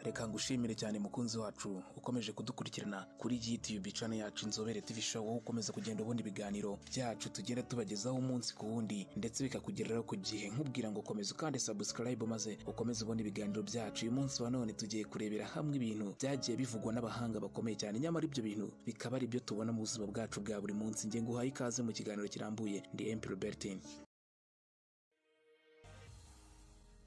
Reka ngushimire cyane mukunzi wacu ukomeje kudukurikirana kuri YouTube channel yacu Inzobere TV show, wowe ukomeza kugenda ubona ibiganiro byacu tugenda tubagezaho umunsi ku wundi ndetse bikakugereraho ku gihe. Nkubwira ngo komeza kandi subscribe maze ukomeze ubona ibiganiro byacu. Uyu munsi wa none tugiye kurebera hamwe ibintu byagiye bivugwa n'abahanga bakomeye cyane, nyamara ibyo bintu bikaba ari byo tubona mu buzima bwacu bwa buri munsi. Nge nguhaye ikaze mu kiganiro kirambuye. Ndi MP Robertin.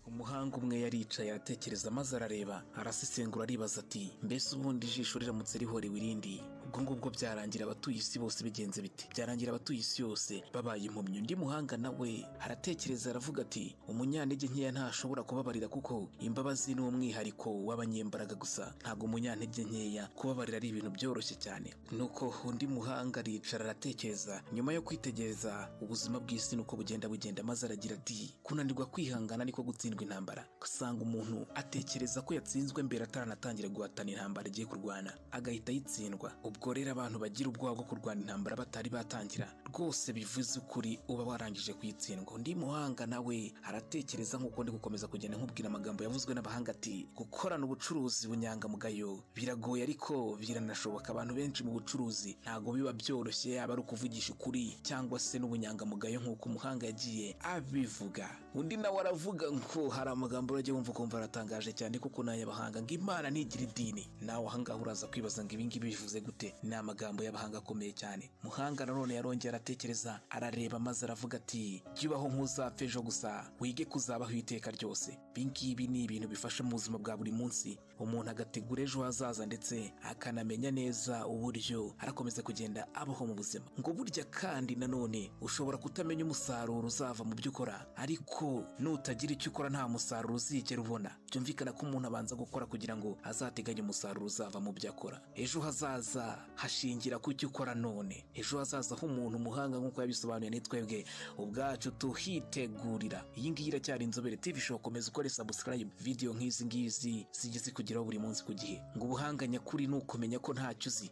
Umuhanga umwe yaricaye aratekereza maze arareba, arasesengura aribaza ati mbese ubundi ijisho riramutse rihorewe irindi ubwo ngubwo byarangira abatuye isi bose bigenze bite? Byarangira abatuye isi yose babaye impumyi. Undi muhanga nawe aratekereza aravuga ati umunyantege nkeya ntashobora kubabarira kuko imbabazi ni umwihariko w'abanyembaraga gusa, ntabwo umunyantege nkeya kubabarira ari ibintu byoroshye cyane. Nuko undi muhanga aricara aratekereza, nyuma yo kwitegereza ubuzima bw'isi nuko bugenda maze aragira ati kunanirwa kwihangana niko gutsindwa intambara. Kusanga umuntu atekereza ko yatsinzwe mbere ataranatangira guhatana intambara igiye kurwana agahita yitsindwa. Ubwo rero abantu bagira ubwoba bwo kurwana intambara batari batangira rwose bivuze ukuri uba warangije kuyitsindwa. Undi muhanga nawe aratekereza nk'uko ndi gukomeza kugenda nkubwira amagambo yavuzwe n'abahanga ati gukorana ubucuruzi bunyangamugayo biragoye ariko biranashoboka. Abantu benshi mu bucuruzi ntago biba byoroshye, yaba ari ukuvugisha ukuri cyangwa se n'ubunyangamugayo nk'uko umuhanga yagiye abivuga. Undi nawe aravuga ngo hari amagambo urajya wumva ukumva aratangaje cyane kuko n'ay'abahanga ngo Imana ntigira idini. Nawe ahangaha uraza kwibaza ngo ibingibi bivuze gute? Ni amagambo y'abahanga akomeye cyane. Muhanga nanone yarongera aratekereza arareba maze aravuga ati jyubaho nk'uzapfa ejo gusa wige kuzabaho iteka ryose. Ibingibi ni ibintu bifasha mu buzima bwa buri munsi, umuntu agategura ejo hazaza ndetse akanamenya neza uburyo arakomeza kugenda abaho mu buzima. Ngo burya kandi nanone ushobora kutamenya umusaruro uzava mu byo ukora, ariko nutagira icyo ukora nta musaruro uzigera ubona. Byumvikana ko umuntu abanza gukora kugira ngo azateganye umusaruro uzava mu byo akora. Ejo hazaza hashingira ku cyo ukora none. Ejo hazaza h'umuntu umuhanga nk'uko yabisobanuye ni twebwe ubwacu tuhitegurira. Iyi ngiyi iracyari Inzobere TV show. Komeza ukore subscribe, video nk'izi ngizi zigeze kugeraho buri munsi ku gihe. Ngo ubuhanga nyakuri ni ukumenya ko ntacyo uzi,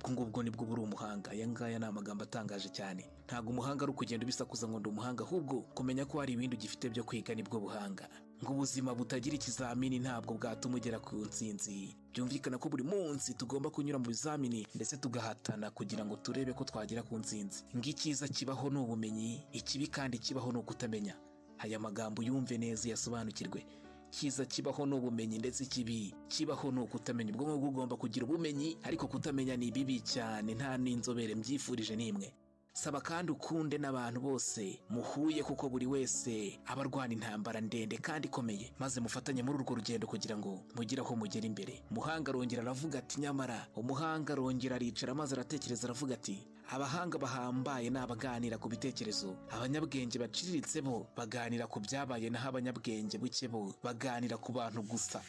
ubwo nibwo buri umuhanga. Aya ngaya ni amagambo atangaje cyane. Ntabwo umuhanga ari ukugenda ubisakuza ngo ndi umuhanga, ahubwo kumenya ko hari ibindi ugifite byo kwiga nibwo buhanga. Ngo ubuzima butagira ikizamini ntabwo bwatuma ugera ku ntsinzi. Byumvikana ko buri munsi tugomba kunyura mu bizamini ndetse tugahatana kugira ngo turebe ko twagera ku ntsinzi. Ngo icyiza kibaho ni ubumenyi, ikibi kandi kibaho ni ukutamenya. Aya magambo yumve neza yasobanukirwe. Cyiza kibaho n'ubumenyi ndetse kibi kibaho no kutamenya. Ubwo ngubwo ugomba kugira ubumenyi ariko kutamenya ni bibi cyane, nta n'inzobere mbyifurije nimwe. Saba kandi ukunde n'abantu bose muhuye kuko buri wese aba arwana intambara ndende kandi ikomeye, maze mufatanye muri urwo rugendo kugira ngo mugire aho mugera imbere. Umuhanga arongera aravuga ati nyamara umuhanga arongera aricara maze aratekereza aravuga ati abahanga bahambaye n'abaganira ku bitekerezo, abanyabwenge baciriritse bo baganira ku byabaye, naho abanyabwenge buke bo baganira ku bantu gusa.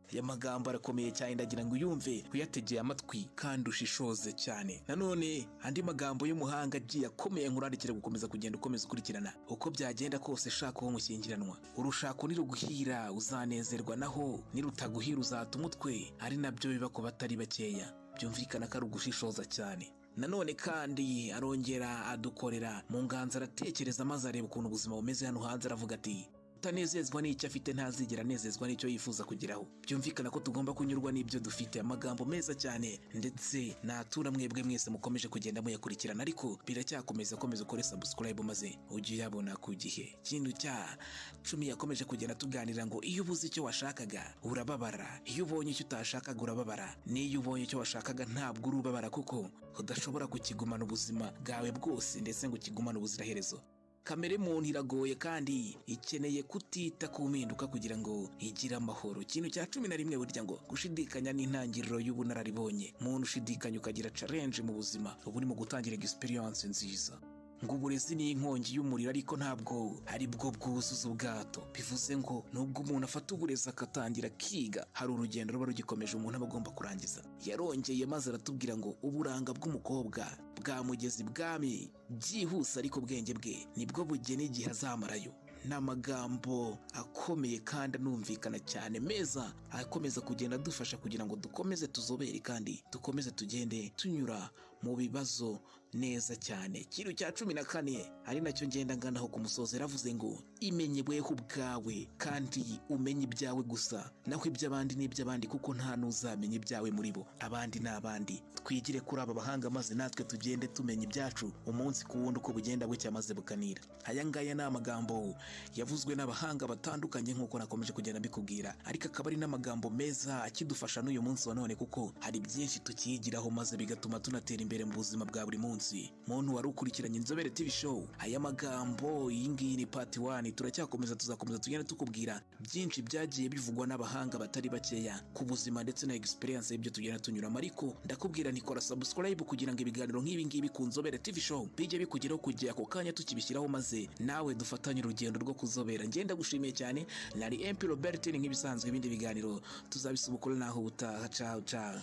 Aya magambo arakomeye cyane, ndagira ngo uyumve uyategeye amatwi kandi ushishoze cyane. Nanone andi magambo y'umuhanga agiye akomeye nkurarikira gukomeza kugenda ukomeza ukurikirana. Uko byagenda kose shaka uwo mushyingiranwa. Urushako niruguhira uzanezerwa, naho nirutaguhira uzata umutwe, ari nabyo biba ku batari bakeya. Byumvikana ko ari ugushishoza cyane. Nanone kandi arongera adukorera mu nganzo aratekereza maze areba ukuntu ubuzima bumeze hano hanze. Aravuga ati utanezezwa n'icyo afite ntazigera anezezwa n'icyo yifuza kugeraho. Byumvikana ko tugomba kunyurwa n'ibyo dufite. Amagambo meza cyane ndetse natura mwebwe mwese mukomeje kugenda muyakurikirana, ariko biracyakomeza. Komeza ukore subscribe maze ujye uyabona ku gihe. Ikintu cya 10 yakomeje kugenda tuganira ngo iyo ubuze icyo washakaga urababara, iyo ubonye icyo utashakaga urababara, n'iyo ubonye icyo washakaga ntabwo urubabara kuko udashobora kukigumana ubuzima bwawe bwose ndetse ngo ukigumane ubuziraherezo. Kamere muntu iragoye kandi ikeneye kutita ku mpinduka kugira ngo igire amahoro. Ikintu cya 11 burya ngo gushidikanya n'intangiriro y'ubunararibonye. Muntu ushidikanya ukagira challenge mu buzima uba uri mu gutangira experience nziza. Ngo uburezi ni inkongi y'umuriro ariko ntabwo ari bwo bwuzuza ubwato. Bivuze ngo nubwo umuntu afata uburezi akatangira kiga, hari urugendo ruba rugikomeje umuntu aba agomba kurangiza. Yarongeye maze aratubwira ngo uburanga bw'umukobwa bwamugeza ibwami byihuse, ariko ubwenge bwe nibwo bugena igihe azamarayo. N'amagambo akomeye kandi anumvikana cyane meza, akomeza kugenda adufasha kugira ngo dukomeze tuzobere kandi dukomeze tugende tunyura mu bibazo neza cyane. Ikintu cya 14 ari nacyo ngenda nganaho ku musozi yaravuze ngo imenye bweho ubwawe kandi umenye ibyawe gusa, naho iby'abandi n'iby'abandi kuko nta n'uzamenya ibyawe muri bo, abandi n'abandi. Twigire kuri aba bahanga maze natwe tugende tumenya ibyacu umunsi ku wundi uko bugenda bucya maze bukanira. Aya ngaya ni amagambo yavuzwe n'abahanga batandukanye nk'uko nakomeje kugenda mbikubwira, ariko akaba ari n'amagambo meza akidufasha n'uyu munsi wa none kuko hari byinshi tukigiraho maze bigatuma tunatera imbere mu buzima bwa buri munsi. Muntu wari ukurikiranye Inzobere TV show, aya magambo iyi ngiyi ni part 1, turacyakomeza tuzakomeza tugenda tukubwira byinshi byagiye bivugwa n'abahanga batari bakeya ku buzima ndetse na experience y'ibyo tugenda tunyuramo. Ariko ndakubwira nikora subscribe kugira ngo ibiganiro nk'ibi ngibi ku Nzobere TV show bijye bikugeraho kujya ako kanya tukibishyiraho maze nawe dufatanye urugendo rwo kuzobera. Ngenda gushimiye cyane, nari MP Robert nk'ibisanzwe, ibindi biganiro tuzabisubukura naho ubutaha. Ciao ciao.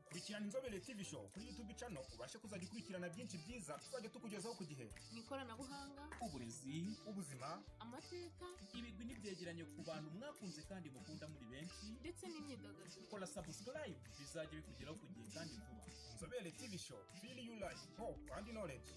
Kurikirana Inzobere TV show kuri YouTube channel ubashe kuzajya ukurikirana byinshi byiza tuzajya tukugezaho ku gihe. Ikoranabuhanga, uburezi, ubuzima, amateka, ibigwi n'ibyegeranyo ku bantu mwakunze kandi mukunda muri benshi, ndetse n'imyidagaduro. Kora subscribe bizajya bikugeraho ku gihe kandi vuba. Inzobere TV show, feel you life, hope and knowledge.